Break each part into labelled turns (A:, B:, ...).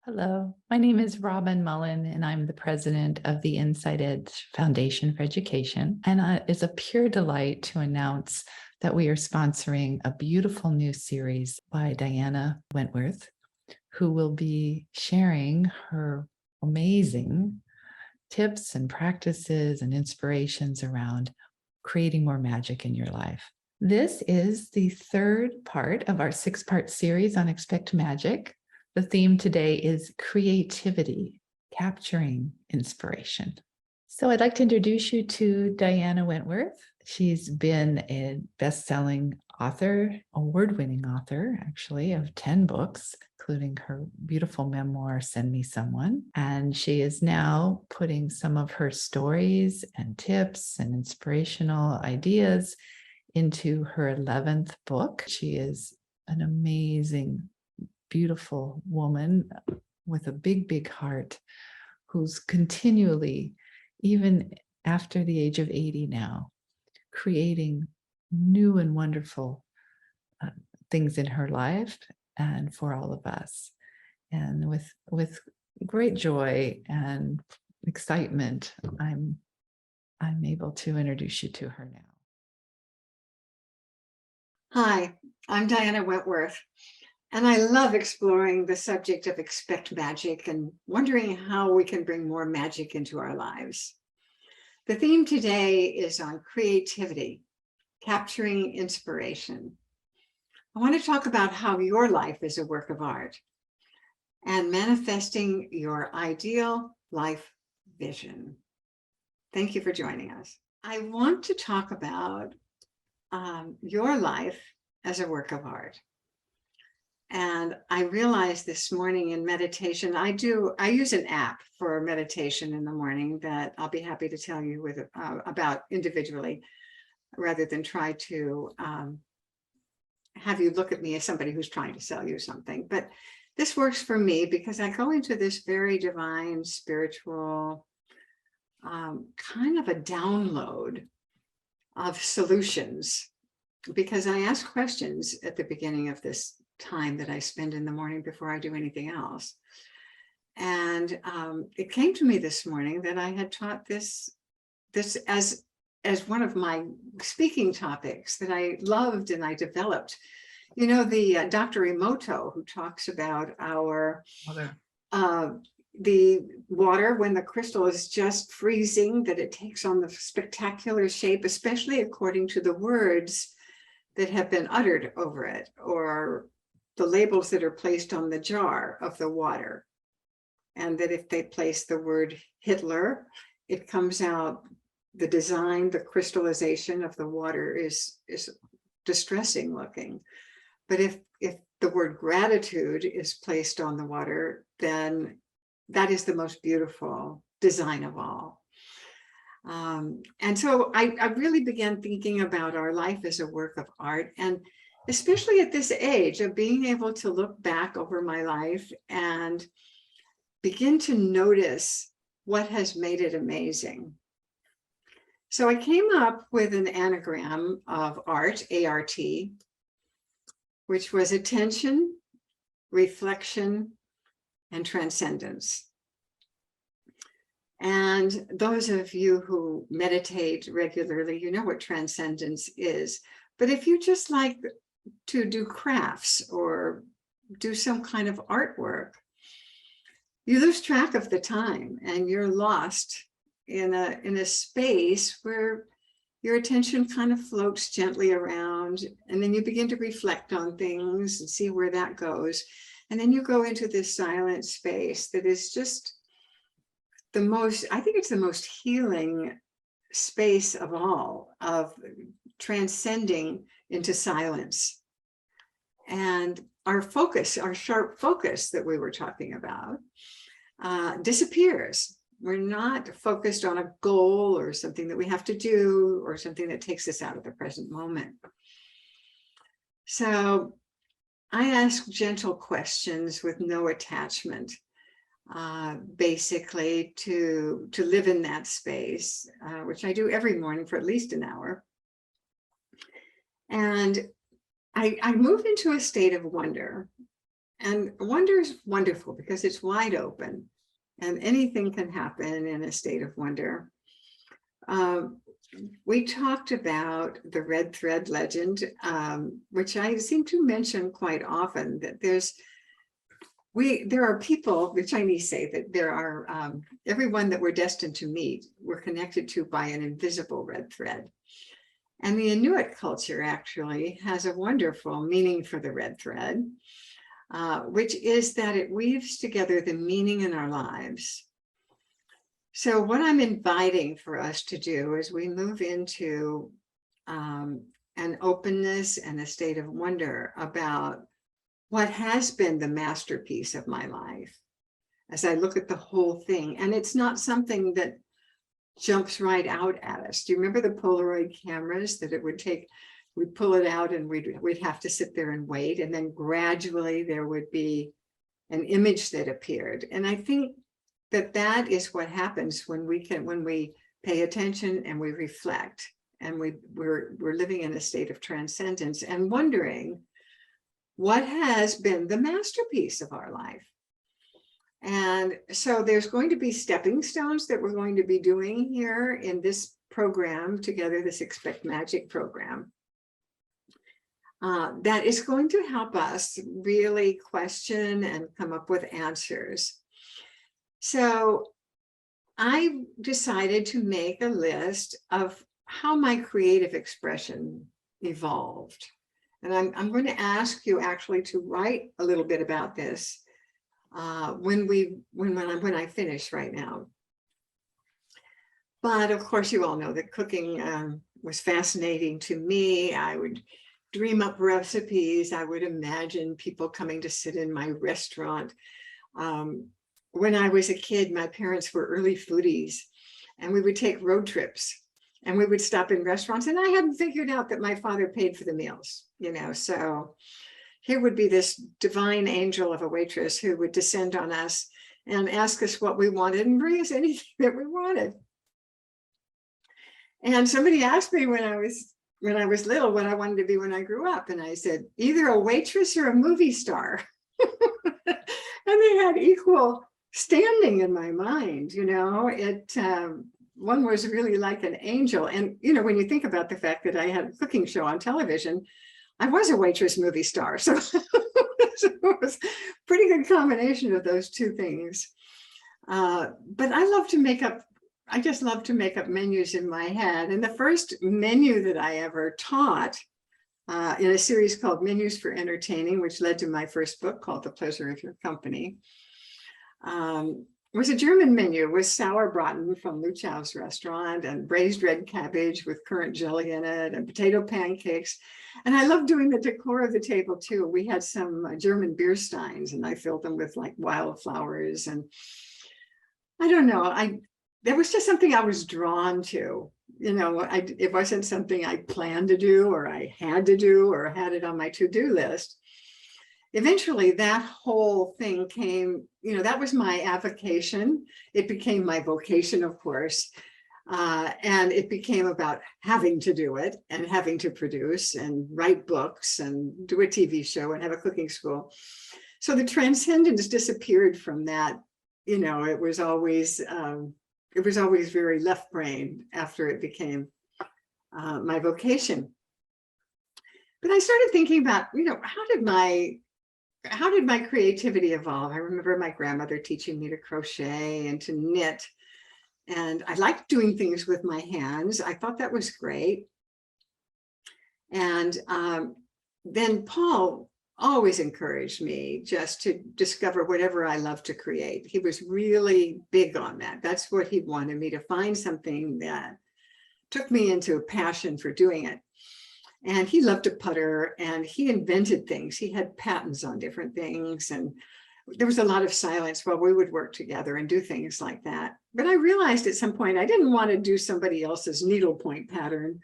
A: Hello, my name is Robin Mullin, and I'm the president of the Inside Edge Foundation for Education. And it's a pure delight to announce that we are sponsoring a beautiful new series by Diana Wentworth, who will be sharing her amazing tips and practices and inspirations around creating more magic in your life. This is the third part of our six-part series on Expect Magic. The theme today is creativity, capturing inspiration. So I'd like to introduce you to Diana Wentworth. She's been a best-selling author, award-winning author, actually, of 10 books, including her beautiful memoir, Send Me Someone. And she is now putting some of her stories and tips and inspirational ideas into her 11th book. She is an amazing, beautiful woman with a big, big heart who's continually, even after the age of 80 now, creating new and wonderful things in her life and for all of us. And with great joy and excitement, I'm able to introduce you to her now.
B: Hi, I'm Diana Wentworth, and I love exploring the subject of expect magic and wondering how we can bring more magic into our lives. The theme today is on creativity, capturing inspiration. I want to talk about how your life is a work of art and manifesting your ideal life vision. Thank you for joining us. I want to talk about your life as a work of art. And I realized this morning in meditation, I use an app for meditation in the morning that I'll be happy to tell you about individually, rather than try to have you look at me as somebody who's trying to sell you something. But this works for me because I go into this very divine, spiritual, kind of a download of solutions, because I ask questions at the beginning of this time that I spend in the morning before I do anything else. And it came to me this morning that I had taught this as one of my speaking topics that I loved and I developed. You know, the Dr. Emoto, who talks about our the water, when the crystal is just freezing, that it takes on the spectacular shape, especially according to the words that have been uttered over it, or the labels that are placed on the jar of the water. And that if they place the word Hitler, it comes out, the design, the crystallization of the water is distressing looking. But if the word gratitude is placed on the water, then that is the most beautiful design of all. And so I really began thinking about our life as a work of art, and especially at this age of being able to look back over my life and begin to notice what has made it amazing. So I came up with an anagram of art, A-R-T, which was attention, reflection, and transcendence. And those of you who meditate regularly, you know what transcendence is. But if you just like to do crafts or do some kind of artwork, you lose track of the time and you're lost in a space where your attention kind of floats gently around, and then you begin to reflect on things and see where that goes. And then you go into this silent space that is just the most, I think it's the most healing space of all, of transcending into silence. And our focus, our sharp focus that we were talking about, disappears. We're not focused on a goal or something that we have to do or something that takes us out of the present moment. So I ask gentle questions with no attachment, basically to live in that space, which I do every morning for at least an hour. And I move into a state of wonder And wonder is wonderful because it's wide open and anything can happen in a state of wonder. We talked about the red thread legend, which I seem to mention quite often, that there are people, the Chinese say that there are, everyone that we're destined to meet, we're connected to by an invisible red thread. And the Inuit culture actually has a wonderful meaning for the red thread, which is that it weaves together the meaning in our lives. So what I'm inviting for us to do as we move into an openness and a state of wonder about what has been the masterpiece of my life, as I look at the whole thing. And it's not something that jumps right out at us. Do you remember the Polaroid cameras that it would take? We'd pull it out and we'd have to sit there and wait. And then gradually there would be an image that appeared. And I think that is what happens when we pay attention and we reflect, and we're living in a state of transcendence and wondering what has been the masterpiece of our life. And so there's going to be stepping stones that we're going to be doing here in this program together, this Expect Magic program, that is going to help us really question and come up with answers. So I decided to make a list of how my creative expression evolved. And I'm going to ask you actually to write a little bit about this when I finish right now. But of course, you all know that cooking was fascinating to me. I would dream up recipes. I would imagine people coming to sit in my restaurant. When I was a kid, my parents were early foodies, and we would take road trips and we would stop in restaurants, and I hadn't figured out that my father paid for the meals, so here would be this divine angel of a waitress who would descend on us and ask us what we wanted and bring us anything that we wanted. And somebody asked me when I was little what I wanted to be when I grew up, and I said, either a waitress or a movie star. And they had equal standing in my mind. One was really like an angel. And, when you think about the fact that I had a cooking show on television, I was a waitress movie star. So, so it was a pretty good combination of those two things. But I just love to make up menus in my head. And the first menu that I ever taught in a series called Menus for Entertaining, which led to my first book called The Pleasure of Your Company, was a German menu with sauerbraten from Luchau's restaurant and braised red cabbage with currant jelly in it and potato pancakes. And I love doing the decor of the table too. We had some German beer steins, and I filled them with like wildflowers. And I don't know, there was just something I was drawn to. It wasn't something I planned to do or I had to do or had it on my to-do list. Eventually, that whole thing came, that was my avocation. It became my vocation, of course. And it became about having to do it and having to produce and write books and do a TV show and have a cooking school. So the transcendence disappeared from that. It was always very left brain after it became my vocation. But I started thinking about, how did my creativity evolve? I remember my grandmother teaching me to crochet and to knit. And I liked doing things with my hands. I thought that was great. And then Paul always encouraged me just to discover whatever I love to create. He was really big on that. That's what he wanted me to find, something that took me into a passion for doing it. And he loved to putter, and he invented things. He had patents on different things, and there was a lot of silence while we would work together and do things like that. But I realized at some point I didn't want to do somebody else's needlepoint pattern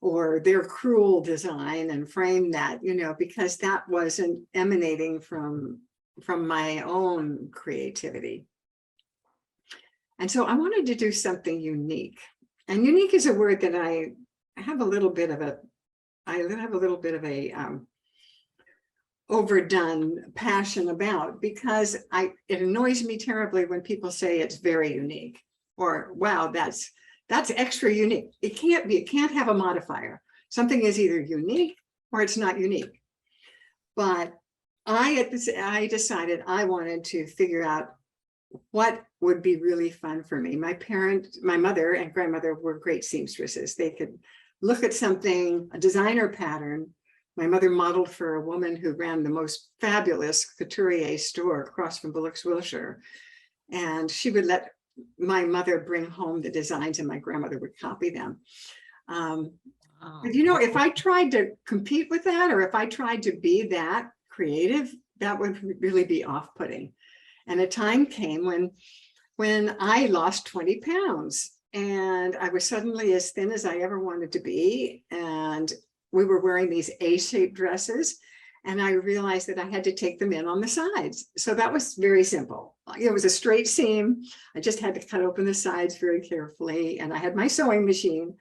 B: or their cruel design and frame that, because that wasn't emanating from my own creativity. And so I wanted to do something unique. And unique is a word that I have a little bit of a overdone passion about, because it annoys me terribly when people say it's very unique, or wow, that's extra unique. It can't be, it can't have a modifier. Something is either unique or it's not unique. But I decided I wanted to figure out what would be really fun for me. My mother and grandmother were great seamstresses. They could look at something, a designer pattern. My mother modeled for a woman who ran the most fabulous couturier store across from Bullock's Wilshire. And she would let my mother bring home the designs and my grandmother would copy them. But if I tried to compete with that, or if I tried to be that creative, that would really be off-putting. And a time came when I lost 20 pounds and I was suddenly as thin as I ever wanted to be. And we were wearing these A-shaped dresses, and I realized that I had to take them in on the sides. So that was very simple. It was a straight seam. I just had to cut open the sides very carefully. And I had my sewing machine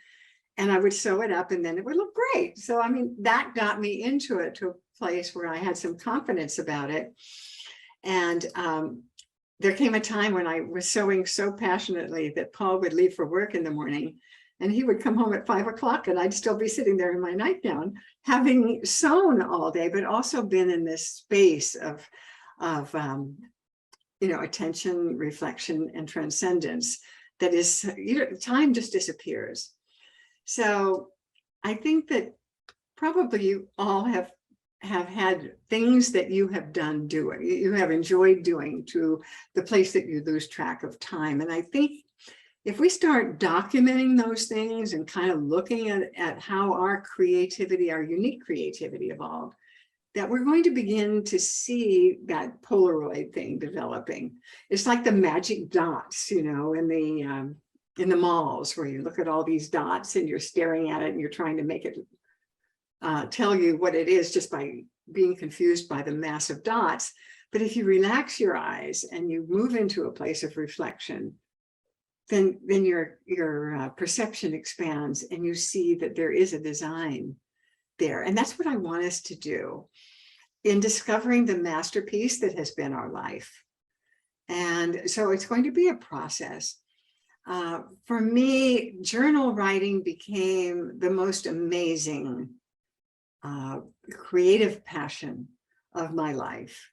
B: and I would sew it up and then it would look great. So, I mean, that got me into it, to a place where I had some confidence about it. And there came a time when I was sewing so passionately that Paul would leave for work in the morning and he would come home at 5 o'clock and I'd still be sitting there in my nightgown, having sewn all day, but also been in this space of attention, reflection, and transcendence. That is, time just disappears. So I think that probably you all have had things that you have you have enjoyed doing, to the place that you lose track of time. And I think if we start documenting those things and kind of looking at how our creativity, our unique creativity evolved, that we're going to begin to see that Polaroid thing developing. It's like the magic dots, in the malls, where you look at all these dots and you're staring at it and you're trying to make it tell you what it is just by being confused by the mass of dots. But if you relax your eyes and you move into a place of reflection, then your perception expands and you see that there is a design there. And that's what I want us to do in discovering the masterpiece that has been our life. And so it's going to be a process. For me, journal writing became the most amazing creative passion of my life.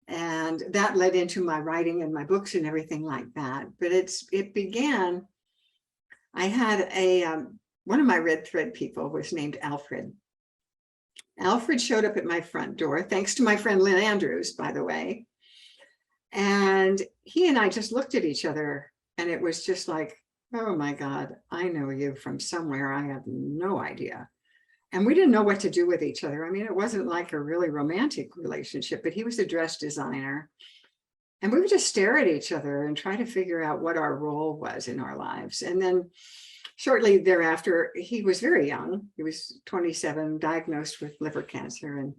B: And that led into my writing and my books and everything like that. But it began, I had one of my red thread people was named Alfred. Alfred showed up at my front door, thanks to my friend Lynn Andrews, by the way. And he and I just looked at each other and it was just like, oh my God, I know you from somewhere. I have no idea. And we didn't know what to do with each other. I mean, it wasn't like a really romantic relationship, but he was a dress designer. And we would just stare at each other and try to figure out what our role was in our lives. And then shortly thereafter, he was very young. He was 27, diagnosed with liver cancer. And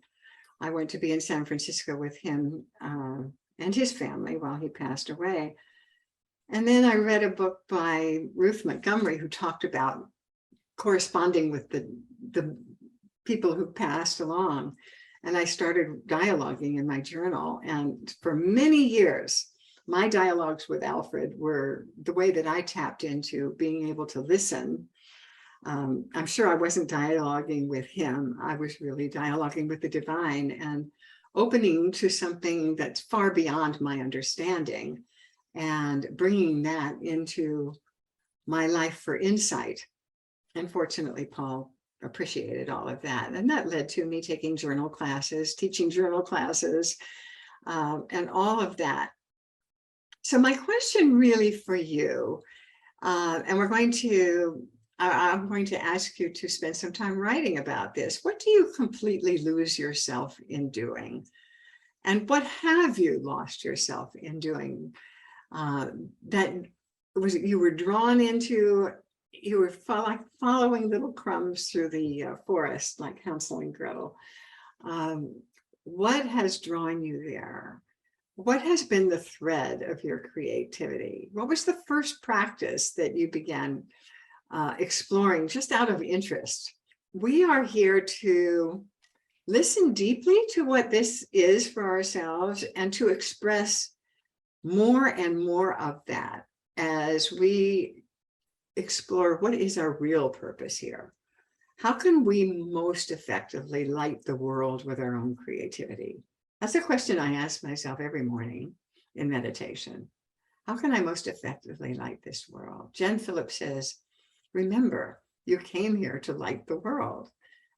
B: I went to be in San Francisco with him and his family while he passed away. And then I read a book by Ruth Montgomery, who talked about corresponding with the people who passed along. And I started dialoguing in my journal. And for many years, my dialogues with Alfred were the way that I tapped into being able to listen. I'm sure I wasn't dialoguing with him. I was really dialoguing with the divine and opening to something that's far beyond my understanding and bringing that into my life for insight. And fortunately, Paul appreciated all of that. And that led to me taking journal classes, teaching journal classes, and all of that. So my question really for you, and I'm going to ask you to spend some time writing about this. What do you completely lose yourself in doing? And what have you lost yourself in doing that you were drawn into? You were following little crumbs through the forest, like Hansel and Gretel. What has drawn you there? What has been the thread of your creativity? What was the first practice that you began exploring just out of interest? We are here to listen deeply to what this is for ourselves and to express more and more of that as we explore what is our real purpose here. How can we most effectively light the world with our own creativity? That's a question I ask myself every morning in meditation. How can I most effectively light this world? Jen Phillips says, remember, you came here to light the world.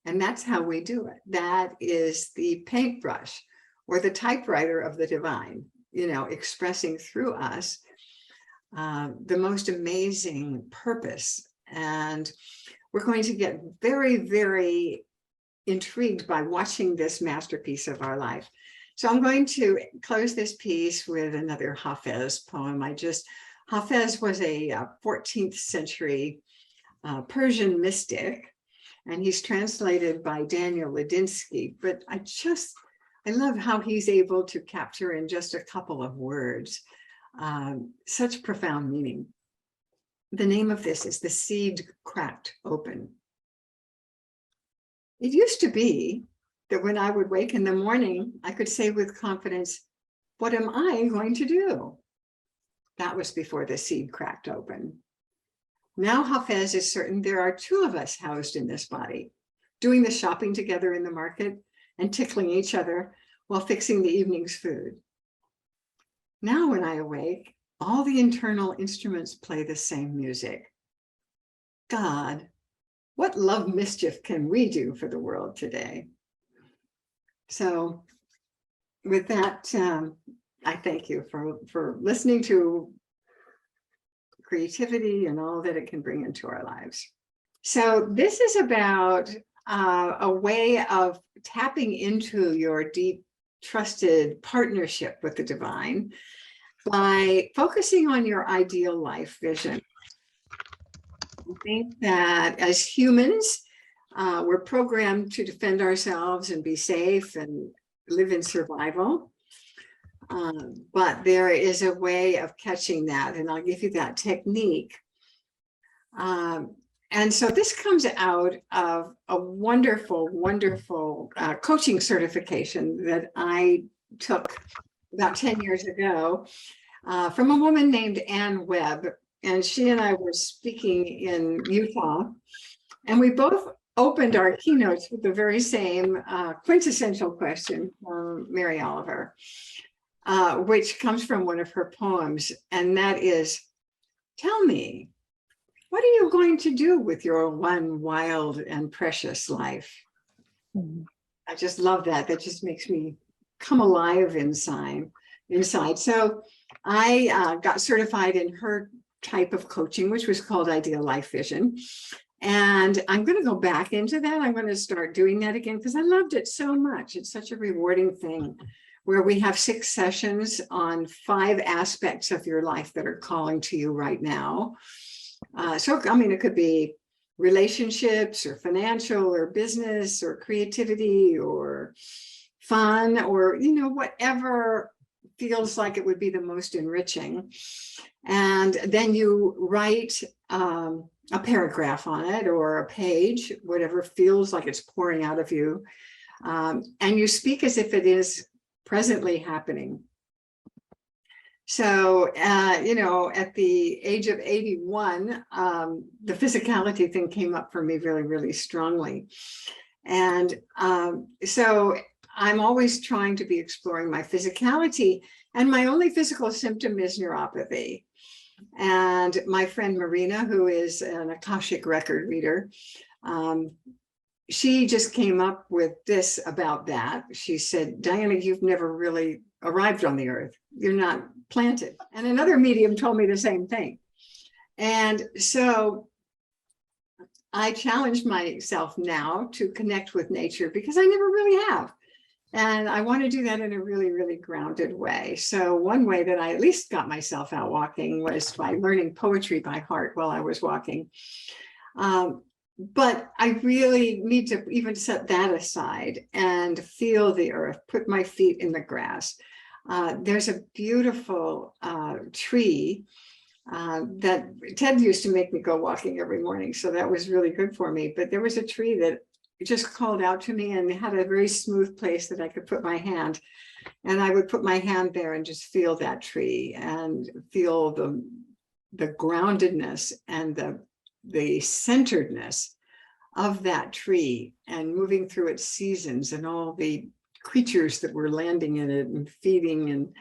B: And that's how we do it. That is the paintbrush or the typewriter of the divine, expressing through us the most amazing purpose. And we're going to get very, very intrigued by watching this masterpiece of our life. So I'm going to close this piece with another Hafiz poem. Hafiz was a 14th century Persian mystic, and he's translated by Daniel Ladinsky, but I love how he's able to capture in just a couple of words such profound meaning. The name of this is The Seed Cracked Open. It used to be that when I would wake in the morning, I could say with confidence, what am I going to do? That was before the seed cracked open. Now Hafiz is certain there are two of us housed in this body, doing the shopping together in the market and tickling each other while fixing the evening's food. Now when I awake, all the internal instruments play the same music. God, what love mischief can we do for the world today? So with that, I thank you for listening to creativity and all that it can bring into our lives. So this is about a way of tapping into your deep, trusted partnership with the divine by focusing on your ideal life vision. I think that as humans, we're programmed to defend ourselves and be safe and live in survival. But there is a way of catching that, and I'll give you that technique. And so this comes out of a wonderful, wonderful coaching certification that I took about 10 years ago from a woman named Ann Webb. And she and I were speaking in Utah, and we both opened our keynotes with the very same quintessential question from Mary Oliver, which comes from one of her poems. And that is, tell me, what are you going to do with your one wild and precious life? I just love that. That just makes me come alive inside. So I got certified in her type of coaching, which was called Ideal Life Vision. And I'm going to go back into that. I'm going to start doing that again because I loved it so much. It's such a rewarding thing where we have 6 sessions on 5 aspects of your life that are calling to you right now. It could be relationships or financial or business or creativity or fun or, whatever feels like it would be the most enriching. And then you write a paragraph on it or a page, whatever feels like it's pouring out of you. And you speak as if it is presently happening. So, at the age of 81, the physicality thing came up for me really, really strongly. And so I'm always trying to be exploring my physicality, and my only physical symptom is neuropathy. And my friend Marina, who is an Akashic record reader, she just came up with this about that. She said, Diana, you've never really arrived on the earth. You're not planted. And another medium told me the same thing. And so I challenged myself now to connect with nature because I never really have. And I want to do that in a really, really grounded way. So one way that I at least got myself out walking was by learning poetry by heart while I was walking. But I really need to even set that aside and feel the earth, put my feet in the grass. There's a beautiful tree that Ted used to make me go walking every morning. So that was really good for me. But there was a tree that just called out to me and had a very smooth place that I could put my hand. And I would put my hand there and just feel that tree and feel the groundedness and the centeredness of that tree, and moving through its seasons and all the creatures that were landing in it and feeding. And,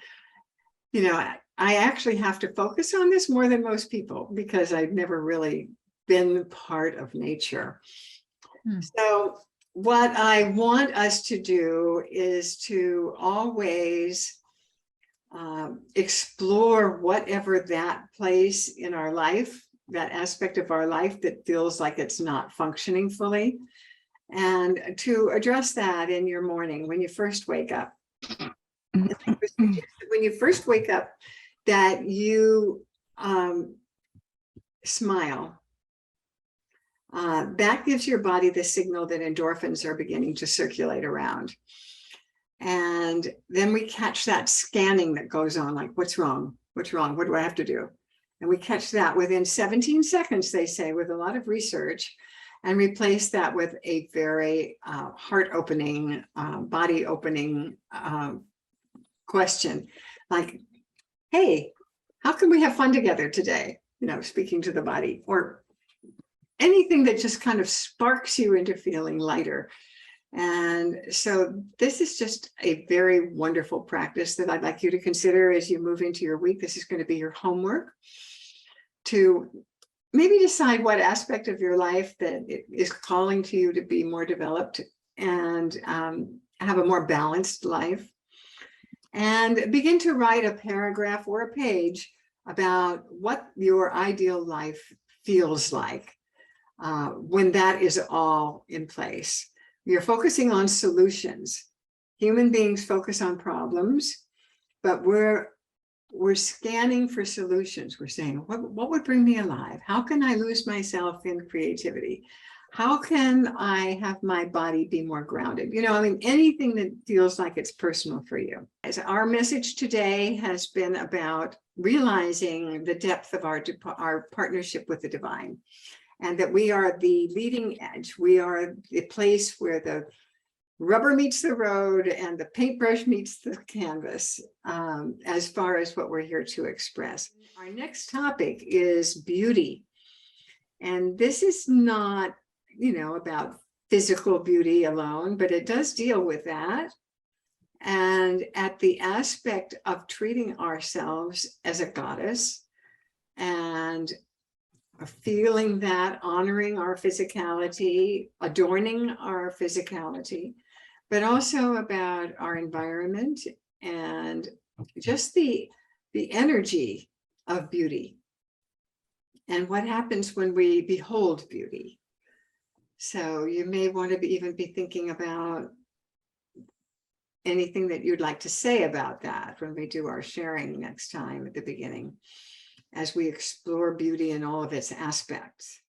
B: you know, I actually have to focus on this more than most people because I've never really been part of nature. So what I want us to do is to always explore whatever that place in our life, that aspect of our life that feels like it's not functioning fully, and to address that in your morning when you first wake up. When you first wake up, that you smile. That gives your body the signal that endorphins are beginning to circulate around. And then we catch that scanning that goes on, like, what's wrong? What's wrong? What do I have to do? And we catch that within 17 seconds, they say, with a lot of research, and replace that with a very heart-opening, body-opening question, like, hey, how can we have fun together today? You know, speaking to the body, or anything that just kind of sparks you into feeling lighter. And so this is just a very wonderful practice that I'd like you to consider as you move into your week. This is going to be your homework to maybe decide what aspect of your life that is calling to you to be more developed and have a more balanced life. And begin to write a paragraph or a page about what your ideal life feels like when that is all in place. You're focusing on solutions. Human beings focus on problems, but we're scanning for solutions. We're saying, what would bring me alive? How can I lose myself in creativity? How can I have my body be more grounded? You know, I mean, anything that feels like it's personal for you. As our message today has been about realizing the depth of our partnership with the divine, and that we are the leading edge. We are the place where the rubber meets the road and the paintbrush meets the canvas, as far as what we're here to express. Our next topic is beauty. And this is not, you know, about physical beauty alone, but it does deal with that. And at the aspect of treating ourselves as a goddess and feeling that, honoring our physicality, adorning our physicality, but also about our environment and just the energy of beauty and what happens when we behold beauty. So you may want to even be thinking about anything that you'd like to say about that when we do our sharing next time at the beginning, as we explore beauty in all of its aspects.